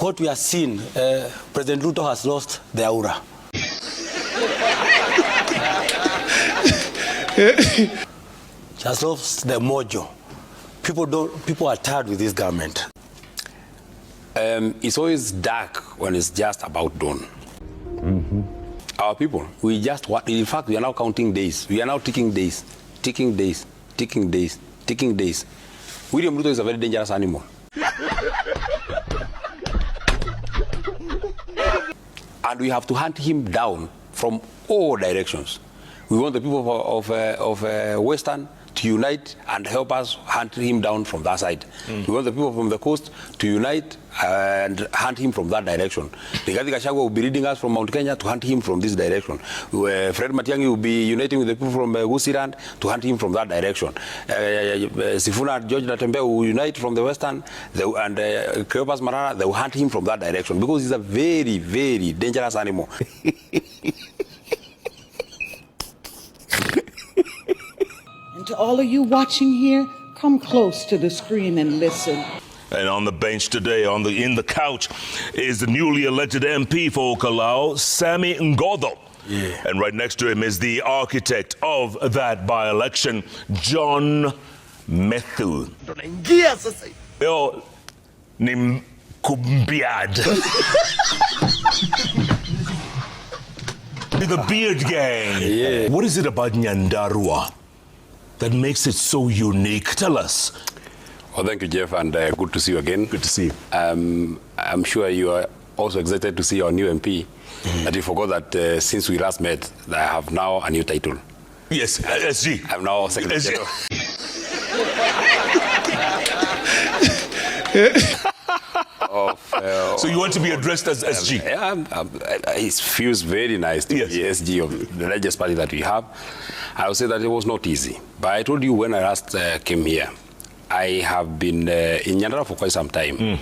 what we are seeing, President Ruto has lost the aura. He has lost the mojo. People are tired with this government. It's always dark when it's just about dawn. Our people, we just want, in fact, we are now counting days. We are now ticking days. William Ruto is a very dangerous animal. And we have to hunt him down from all directions. We want the people of Western to unite and help us hunt him down from that side. We want the people from the coast to unite and hunt him from that direction. Rigathi Gachagua will be leading us from Mount Kenya to hunt him from this direction. Fred Matiang'i will be uniting with the people from Gusii to hunt him from that direction. Sifuna and George Natembeya will unite from the Western, and Cleopas Marara, they will hunt him from that direction because he's a very, very dangerous animal. And to all of you watching here, come close to the screen and listen. And on the bench today, in the couch, is the newly elected MP for Kalau, Sammy Ngotho. Yeah. And right next to him is the architect of that by-election, John Methu. Yo, ni kumbiad. The beard gang. Yeah. What is it about Nyandarua that makes it so unique? Tell us. Well, thank you, Jeff, and good to see you again. Good to see you. I'm sure you are also excited to see our new MP. That you forgot that since we last met, I have now a new title. Yes, SG. I'm now Secretary General. So you want to be addressed as SG? It feels very nice to be SG of the largest party that we have. I would say that it was not easy. But I told you when I last came here, I have been in Nyandarua for quite some time. And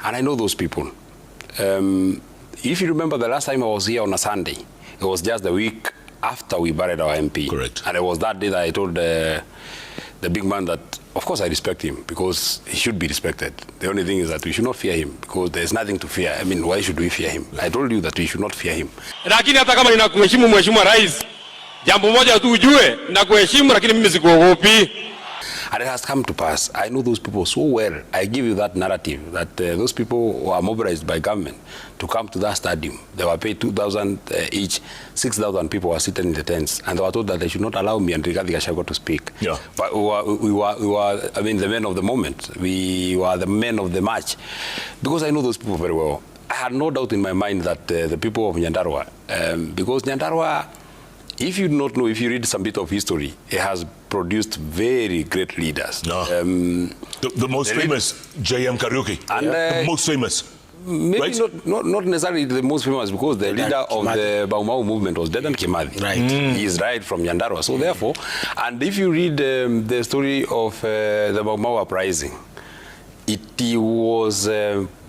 I know those people. If you remember the last time I was here on a Sunday, it was just the week after we buried our MP. Correct. And it was that day that I told the big man that, of course, I respect him because he should be respected. The only thing is that we should not fear him because there's nothing to fear. I mean, why should we fear him? I told you that we should not fear him. Lakini hata kama ninakuheshimu Mheshimiwa Rais, jambo moja tu ujue, nakuheshimu lakini mimi sikuogopi. And it has come to pass. I know those people so well. I give you that narrative that those people were mobilized by government to come to that stadium. They were paid 2,000 each. 6,000 people were sitting in the tents, and they were told that they should not allow me and Rigathi Gachagua to speak. Yeah. But we were, I mean, the men of the moment. We were the men of the match, because I know those people very well. I had no doubt in my mind that the people of Nyandarua, because Nyandarua, if you do not know, if you read some bit of history, it has produced very great leaders. No. The most famous, J.M. Kariuki. And the most famous. Maybe right? not necessarily the most famous, because the leader of the Baumau movement was Dedan Kimathi. Right. He is right from Nyandarua. So therefore, and if you read the story of the Baumau uprising, it was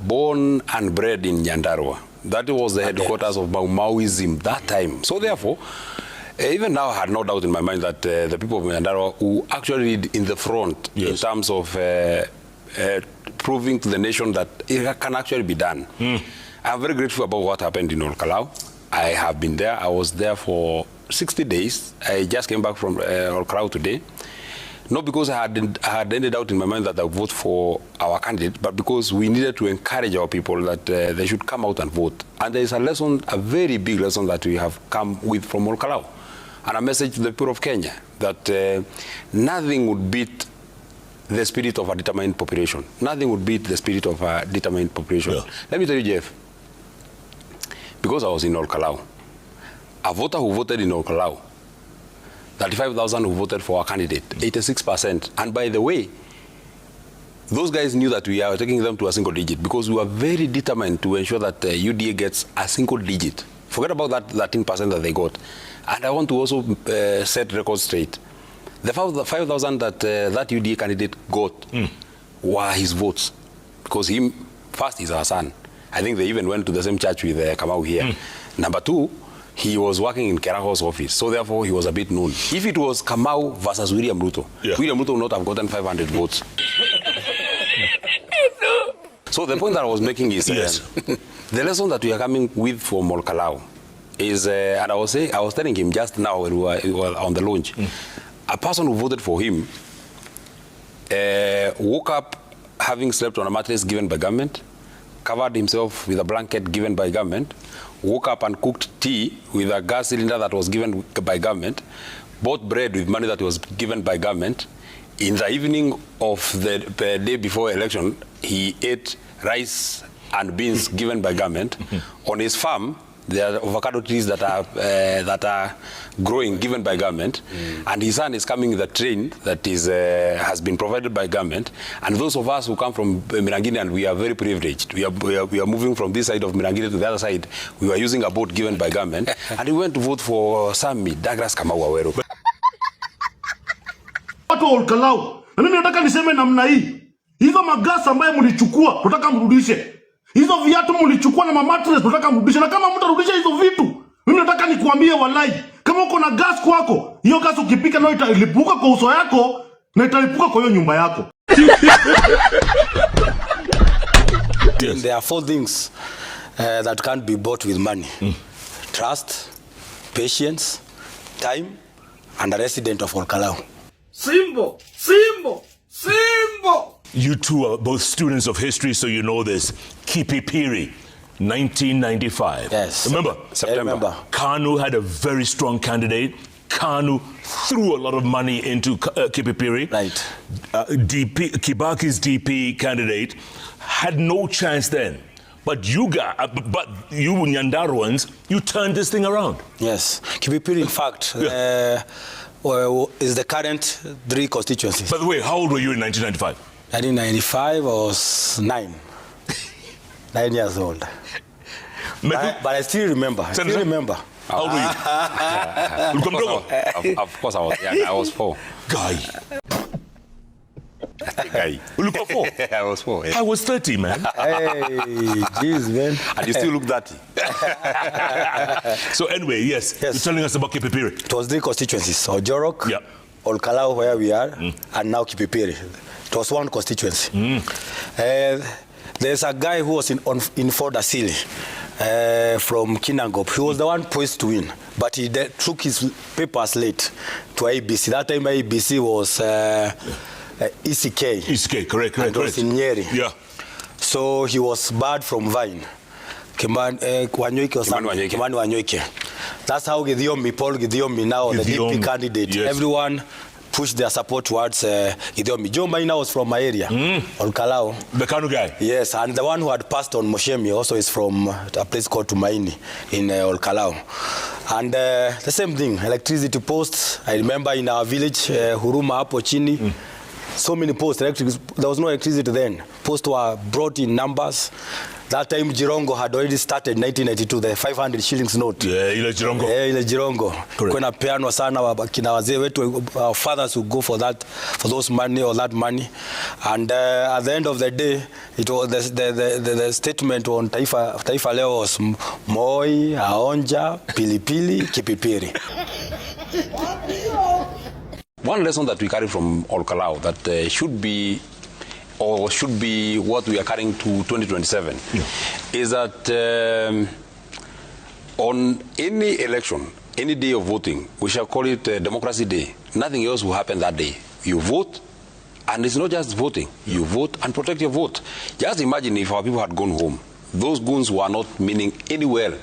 born and bred in Nyandarua. That was the headquarters of Baumauism that time. So therefore, even now, I had no doubt in my mind that the people of Nyandarua who actually lead in the front in terms of proving to the nation that it can actually be done. I'm very grateful about what happened in Olkalau. I have been there. I was there for 60 days. I just came back from Olkalau today. Not because I had any doubt in my mind that I would vote for our candidate, but because we needed to encourage our people that they should come out and vote. And there is a lesson, a very big lesson that we have come with from Olkalau. And a message to the people of Kenya that nothing would beat the spirit of a determined population. Nothing would beat the spirit of a determined population. Yeah. Let me tell you, Jeff, because I was in Olkalau, a voter who voted in Olkalau, 35,000 who voted for our candidate, 86%. And by the way, those guys knew that we are taking them to a single digit because we were very determined to ensure that UDA gets a single digit. Forget about that 13% that they got. And I want to also set records straight. The 5,000 that that UDA candidate got were his votes. Because him, first, he's our son. I think they even went to the same church with Kamau here. Number two, he was working in Keraho's office. So therefore, he was a bit known. If it was Kamau versus William Ruto, William Ruto would not have gotten 500 votes. So the point that I was making is Yes. the lesson that we are coming with from Olkalau is, and I was telling him just now when we were on the launch, a person who voted for him woke up having slept on a mattress given by government, covered himself with a blanket given by government, woke up and cooked tea with a gas cylinder that was given by government, bought bread with money that was given by government. In the evening of the day before election, he ate rice and beans given by government. On his farm, there are avocado trees that are growing given by government, and his son is coming with a train that is has been provided by government. And those of us who come from Mirangini, and we are very privileged, we are moving from this side of Mirangini to the other side. We were using a boat given by government, and we went to vote for Sami Douglas Kamau Waweru. Watu Olkalau, na mimi nataka niseme namna hii. Hizo magasa ambayo mlichukua, tunataka mrudishe. Hizo viatu mlichukua na mattress tunataka mrudishe. Na kama mtarudisha hizo vitu, mimi nataka nikuambie wallahi, kama uko na gas kwako, hiyo gas ukipika nayo italipuka kwa uso yako na italipuka kwa hiyo nyumba yako. There are 4 things that can't be bought with money. Trust, patience, time, and a resident of Olkalau. Simbo, Simbo, Simbo. You two are both students of history, so you know this. Kipipiri, 1995. Yes. Remember? September. I remember. KANU had a very strong candidate. KANU threw a lot of money into Kipipiri. Right. Kibaki's DP candidate had no chance then. But you Nyandaruans, you turned this thing around. Yes. Kipipiri, in fact, is the current 3 constituencies. By the way, how old were you in 1995? 1995, I was 9. 9 years old. But I still remember. How old were you? Of course I was young. I was 4. Guy. Look at 4. I was 4. Yeah. I was 30, man. Hey, jeez, man. And you still look dirty. So anyway, yes. You're telling us about Kipipiri. It was 3 constituencies. Ojorok, yeah. Olkalau, where we are, and now Kipipiri. It was 1 constituency. There's a guy who was in Ford Asili from Kinangop. He was the one poised to win, but he took his papers late to ABC. That time ABC was ECK. ECK, correct. It was in Nyeri. Yeah. So he was barred from Vine. Kimani Wanyoike. That's how Paul Githiomi now, the DP candidate. Yes. Everyone pushed their support towards Githiomi. Joe Maina was from my area, Olkalau. The KANU guy? Yes, and the one who had passed on Moshemi also is from a place called Tumaini in Olkalau. And the same thing, electricity posts. I remember in our village, Huruma Hapo Chini, so many posts. There was no electricity then. Posts were brought in numbers. That time Jirongo had already started 1992, the 500 shillings note. Yeah, ile Jirongo. Yeah, ile Jirongo. Kuna peanwa sana kina wazee wetu, our fathers would go for those money or that money. And at the end of the day, it was the statement on Taifa Leo was Moi, Aonja, Pilipili, Kipipiri. One lesson that we carry from Olkalau that should be what we are carrying to 2027 is that on any election, any day of voting, we shall call it Democracy Day. Nothing else will happen that day. You vote, and it's not just voting. You vote and protect your vote. Just imagine if our people had gone home. Those goons were not meaning anywhere.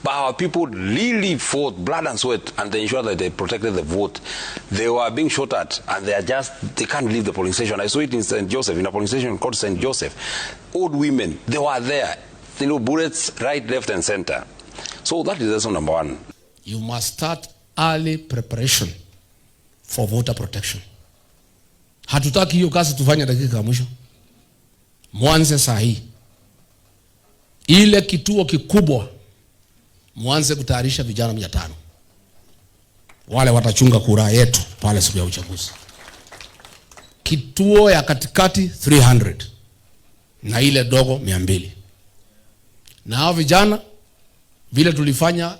But our people really fought blood and sweat, and they ensured that they protected the vote. They were being shot at, and they can't leave the polling station. I saw it in St. Joseph, in a polling station called St. Joseph. Old women, they were there. Bullets right, left, and center. So that is lesson number 1. You must start early preparation for voter protection. Hatutaki hiyo kazi tufanye dakika mwisho. Mwanze sahi. Ile kituo kikubwa mwanze kutayarisha vijana 500. Wale watachunga kura yetu pale siku ya uchaguzi. Kituo ya katikati 300 na ile dogo 200. Na hao vijana vile tulifanya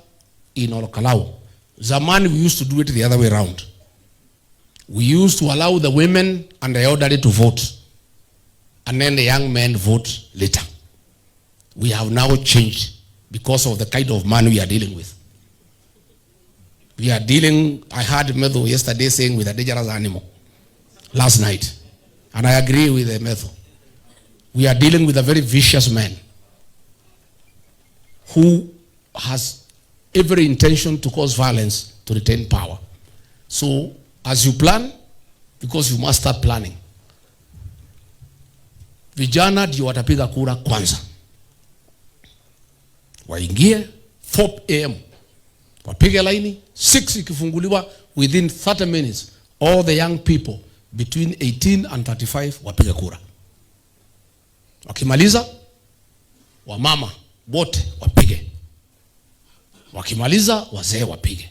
in Olkalau. Zamani we used to do it the other way around. We used to allow the women and the elderly to vote. and then the young men vote later. We have now changed because of the kind of man we are dealing with. We are dealing, I heard Methu yesterday saying, with a dangerous animal last night. And I agree with Methu. We are dealing with a very vicious man who has every intention to cause violence to retain power. So, as you plan, because you must start planning. Vijana ndio watapiga kura kwanza. Waingie 4 a.m. Wapige laini, 6 ikifunguliwa, within 30 minutes, all the young people between 18 and 35 wapige kura. Wakimaliza, wamama wote wapige. Wakimaliza, wazee wapige.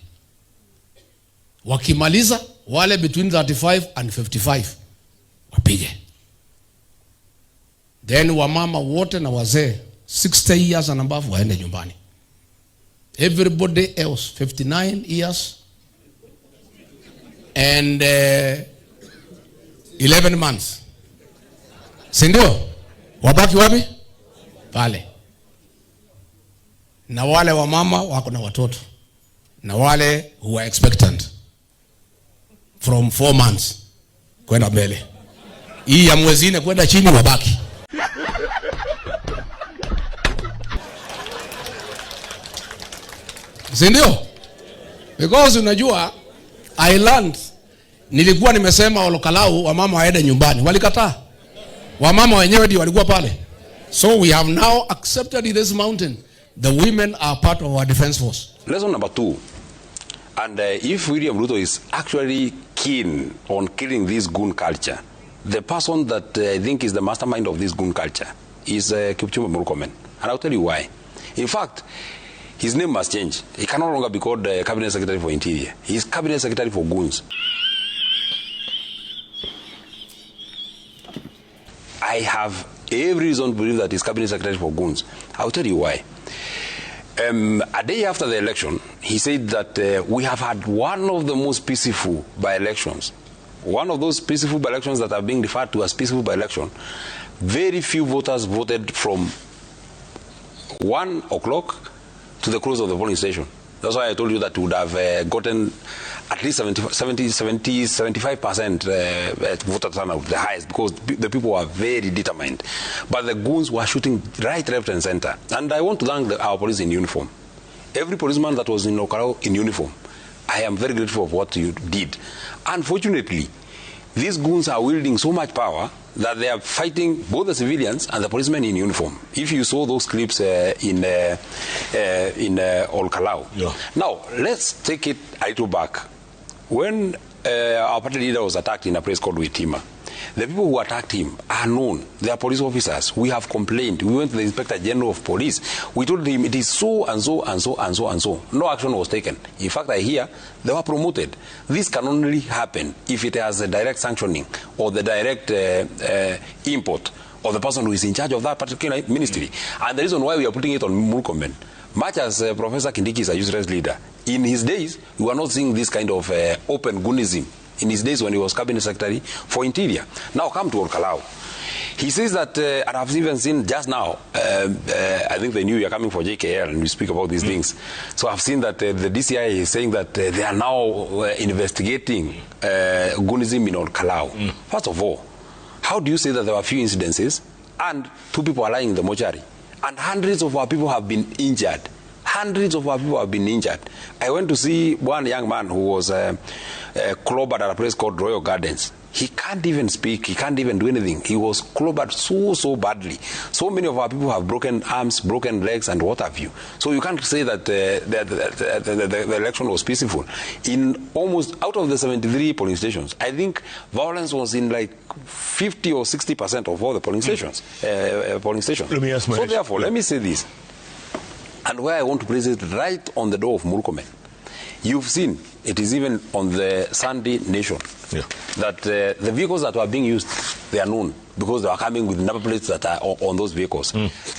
Wakimaliza, wale between 35 and 55 wapige. Then wamama wote na wazee 60 years and above waende nyumbani. Everybody else 59 years and 11 months. Sindio? Wabaki wapi? Pale. Na wale wamama wako na watoto. Na wale who are expectant from 4 months kwenda mbele. Hii ya mwezi 4 kwenda chini wabaki. Sindio? Because unajua I learned, nilikuwa nimesema Olokalau wamama waende nyumbani. Walikataa. Wamama wenyewe ndio walikuwa pale. So we have now accepted in this mountain the women are part of our defense force. Lesson number 2. And if William Ruto is actually keen on killing this goon culture, the person that I think is the mastermind of this goon culture is Kipchumba Murkomen. And I'll tell you why. In fact, his name must change. He can no longer be called Cabinet Secretary for Interior. He is Cabinet Secretary for Goons. I have every reason to believe that he's Cabinet Secretary for Goons. I'll tell you why. A day after the election, he said that we have had one of the most peaceful by-elections. One of those peaceful by-elections that are being referred to as peaceful by-election. Very few voters voted from 1 o'clock to the close of the polling station. That's why I told you that we would have gotten at least 75% voter turnout, the highest, because the people were very determined. But the goons were shooting right, left, and center. And I want to thank our police in uniform. Every policeman that was in Ogopa in uniform, I am very grateful for what you did. Unfortunately, these goons are wielding so much power that they are fighting both the civilians and the policemen in uniform. If you saw those clips in Olkalau. Yeah. Now, let's take it a little back. When our party leader was attacked in a place called Witima, the people who attacked him are known. They are police officers. We have complained. We went to the Inspector General of Police. We told him it is so and so and so and so and so. No action was taken. In fact, I hear they were promoted. This can only happen if it has a direct sanctioning or the direct import of the person who is in charge of that particular ministry. And the reason why we are putting it on Murkomen, much as Professor Kindiki is a useless leader, in his days, we were not seeing this kind of open goonism. In his days when he was Cabinet Secretary for Interior. Now come to Olkalau. He says that, and I've even seen just now, I think they knew you're coming for JKL and we speak about these things. So I've seen that the DCI is saying that they are now investigating goonism in Olkalau. First of all, how do you say that there were few incidences and 2 people are lying in the mortuary and hundreds of our people have been injured? Hundreds of our people have been injured. I went to see one young man who was clobbered at a place called Royal Gardens. He can't even speak. He can't even do anything. He was clobbered so badly. So many of our people have broken arms, broken legs, and what have you. So you can't say that the election was peaceful. In almost out of the 73 polling stations, I think violence was in like 50 or 60% of all the polling stations. Let me ask so therefore, let me say this. And where I want to place it right on the door of Murkomen. You've seen, it is even on the Sunday Nation, that the vehicles that were being used, they are known because they are coming with number plates that are on those vehicles.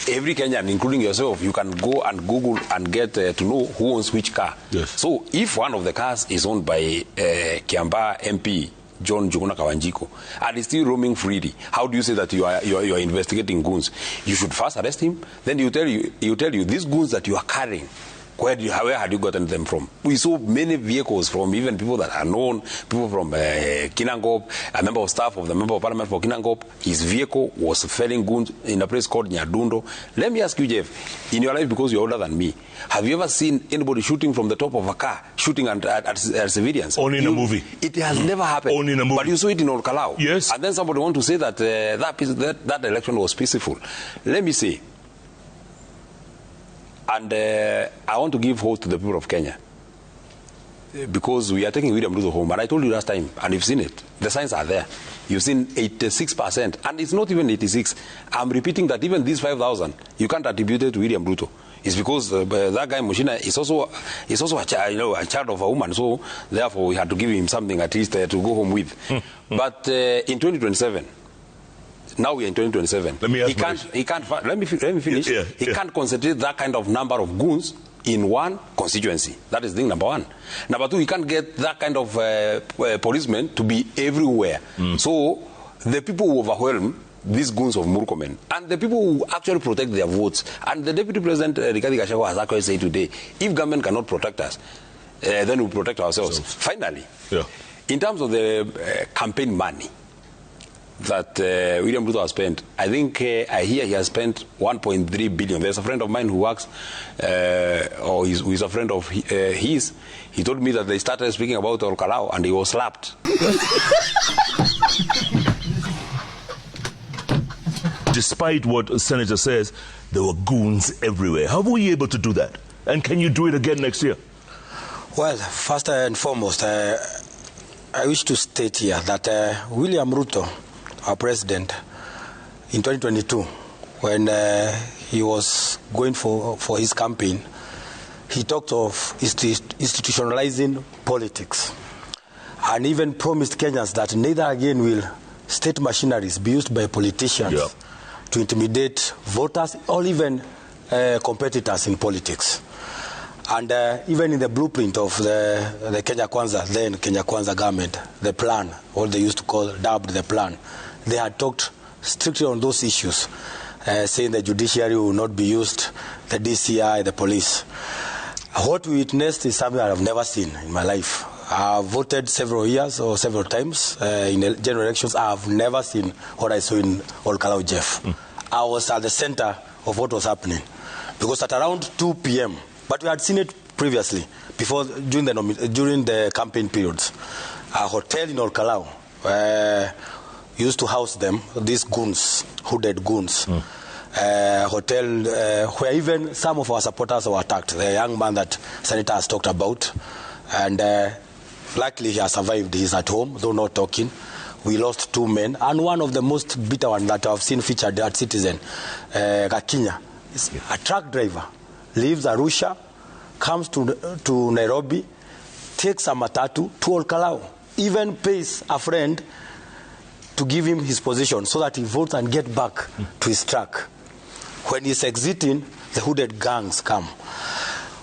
Every Kenyan, including yourself, you can go and Google and get to know who owns which car. Yes. So if one of the cars is owned by Kiamba MP John Juguna Kawanjiko, and he's still roaming freely. How do you say that you are investigating goons? You should first arrest him. Then you tell you these goons that you are carrying, where had you gotten them from? We saw many vehicles from even people that are known, people from Kinangop, a member of staff of the member of parliament for Kinangop. His vehicle was felling goons in a place called Nyadundo. Let me ask you, Jeff, in your life, because you're older than me, have you ever seen anybody shooting from the top of a car, shooting at civilians? Only in a movie. It has never happened. Only in a movie. But you saw it in Olkalau. Yes. And then somebody want to say that that election was peaceful. Let me say, and I want to give hope to the people of Kenya, because we are taking William Ruto home. And I told you last time, and you've seen it. The signs are there. You've seen 86%. And it's not even 86. I'm repeating that even these 5,000, you can't attribute it to William Ruto. It's because that guy, Mushina, is also a child of a woman. So, therefore, we had to give him something at least to go home with. But in 2027, now we are in 2027. Let me ask let me finish. He can't concentrate that kind of number of goons in one constituency. That is thing number one. Number two, he can't get that kind of policemen to be everywhere. So the people who overwhelm these goons of Murkomen and the people who actually protect their votes. And the Deputy President Rigathi Gachagua has actually said today, if government cannot protect us, then we protect ourselves. Finally, in terms of the campaign money that William Ruto has spent, I think I hear he has spent 1.3 billion. There's a friend of mine who works, or who is a friend of his. He told me that they started speaking about Olkalau and he was slapped. Despite what Senator says, there were goons everywhere. How were you able to do that? And can you do it again next year? Well, first and foremost, I wish to state here that William Ruto, our president, in 2022, when he was going for his campaign, he talked of institutionalizing politics and even promised Kenyans that neither again will state machineries be used by politicians to intimidate voters or even competitors in politics. And even in the blueprint of the Kenya Kwanza government, the plan, what they used to call, dubbed the plan, they had talked strictly on those issues, saying the judiciary will not be used, the DCI, the police. What we witnessed is something I have never seen in my life. I have voted several years or several times in the general elections. I have never seen what I saw in Olkalau, Jeff. I was at the center of what was happening. Because at around 2 p.m., but we had seen it previously, before during the campaign periods. A hotel in Olkalau used to house them, these goons, hooded goons. Hotel where even some of our supporters were attacked. The young man that Senator has talked about, and luckily he has survived. He's at home, though not talking. We lost 2 men, and one of the most bitter ones that I've seen featured at Citizen, Kakinya, is a truck driver. Leaves Arusha, comes to Nairobi, takes a matatu to Olkalau, even pays a friend to give him his position so that he votes and get back to his truck. When he's exiting, the hooded gangs come.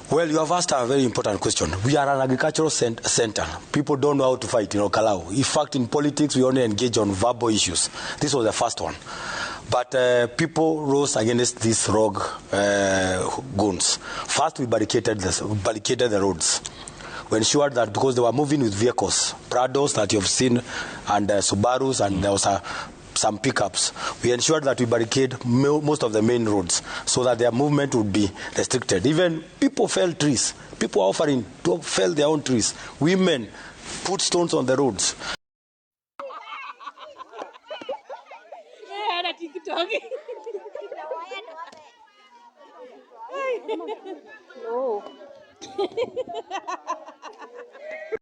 Well, you have asked a very important question. We are an agricultural center. People don't know how to fight in Olkalau. In fact, in politics, we only engage on verbal issues. This was the first one. But people rose against these rogue goons. First, we barricaded the roads. We ensured that because they were moving with vehicles, Prados that you've seen, and Subarus, and there was some pickups, we ensured that we barricade most of the main roads so that their movement would be restricted. Even people fell trees. People are offering to fell their own trees. Women put stones on the roads. No.